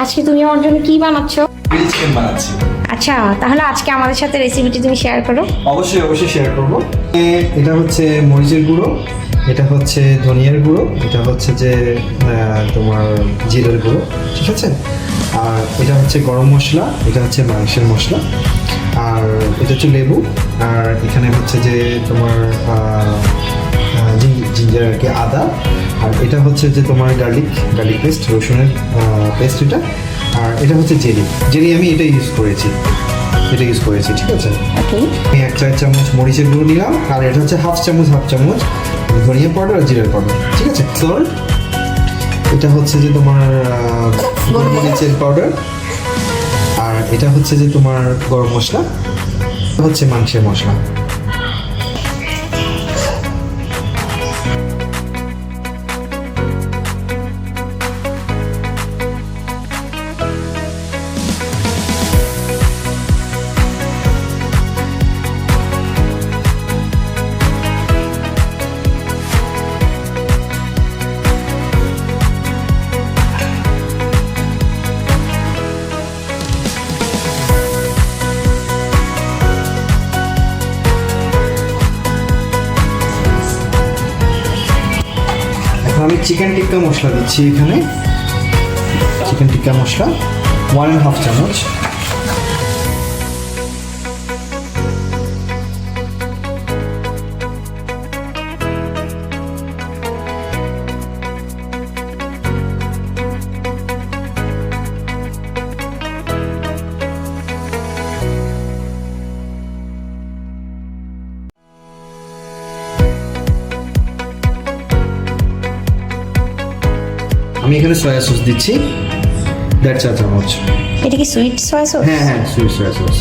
আজকে তুমি আমার জন্য কি বানাচ্ছো? গ্রিল চিকেন বানাচ্ছি। আচ্ছা, তাহলে আজকে আমাদের সাথে রেসিপিটি তুমি শেয়ার করো। অবশ্যই অবশ্যই শেয়ার করবো। এটা হচ্ছে মরিচের গুঁড়ো, এটা হচ্ছে ধনিয়ার গুঁড়ো, এটা হচ্ছে যে তোমার জিরের গুঁড়ো, ঠিক আছে। আর এটা হচ্ছে গরম মশলা, এটা হচ্ছে মাংসের মশলা, আর এটা হচ্ছে লেবু, আর এখানে হচ্ছে যে তোমার জিঞ্জার আর কি, আদা, আর এটা হচ্ছে যে তোমার গার্লিক পেস্ট, রসুনের পেস্ট এটা, আর এটা হচ্ছে জেলি আমি এটা ইউজ করেছি, ঠিক আছে। ওকে, আমি 1 চা চামচ মরিচের গুঁড়ো নিলাম, আর এটা হচ্ছে হাফ চামচ ধনিয়া পাউডার আর জিরার পাউডার, ঠিক আছে। সল্ট, এটা হচ্ছে যে তোমার গোলমরিচের পাউডার, আর এটা হচ্ছে যে তোমার গরম মশলা, হচ্ছে মাংসের মশলা। আমি চিকেন টিক্কা মশলা দিচ্ছি এখানে, চিকেন টিক্কা মশলা 1.5 চামচ। আমি এখানে সয়া সস দিচ্ছি 1.5 চা চামচ। এটা কি সুইট সয়া সস? হ্যাঁ হ্যাঁ, sweet soya sauce.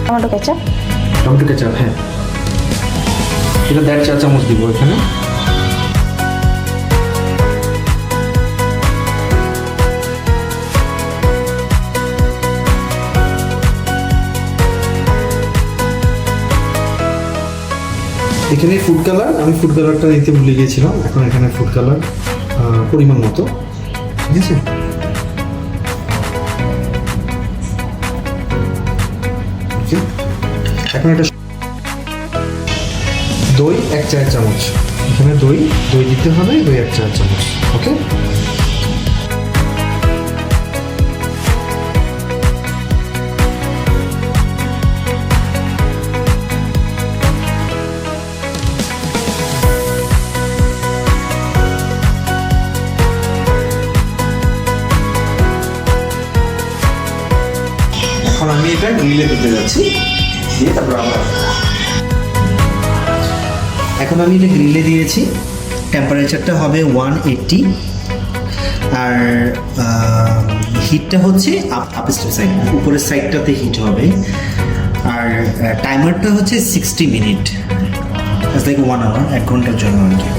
Tomato ketchup? Tomato ketchup, হ্যাঁ, এটা 1.5 চা চামচ দিব এখানে। এখানে ফুড কালার, আমি ফুড কালারটা দিতে ভুলে গিয়েছিলাম, এখন এখানে ফুড কালার পরিমাণ মতো, ঠিক আছে। এখন একটা দই 1 চা চামচ, এখানে দই দিতে হবে, দই 1 চা চামচ, ওকে। এখন আমি এটা গ্রিলে দিতে যাচ্ছি, দিয়ে তারপর এখন আমি এটা গ্রিলে দিয়েছি, টেম্পারেচারটা হবে 180, আর হিটটা হচ্ছে আপস্টেপ সাইড, উপরের সাইডটাতে হিট হবে, আর টাইমারটা হচ্ছে 60 মিনিট, লাইক 1 আওয়ার, 1 ঘন্টার জন্য আর কি।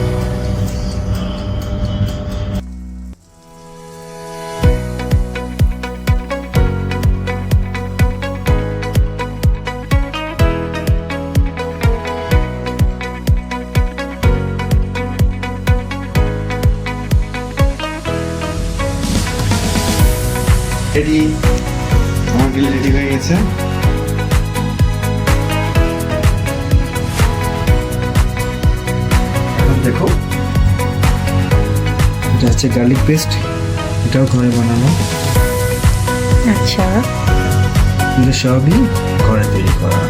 রেডি, আমার গ্রিল রেডি হয়ে গেছে। এখন দেখো, এটা হচ্ছে গার্লিক পেস্ট, এটাও ঘরে বানানো। আচ্ছা, এগুলো সবই ঘরে তৈরি করা।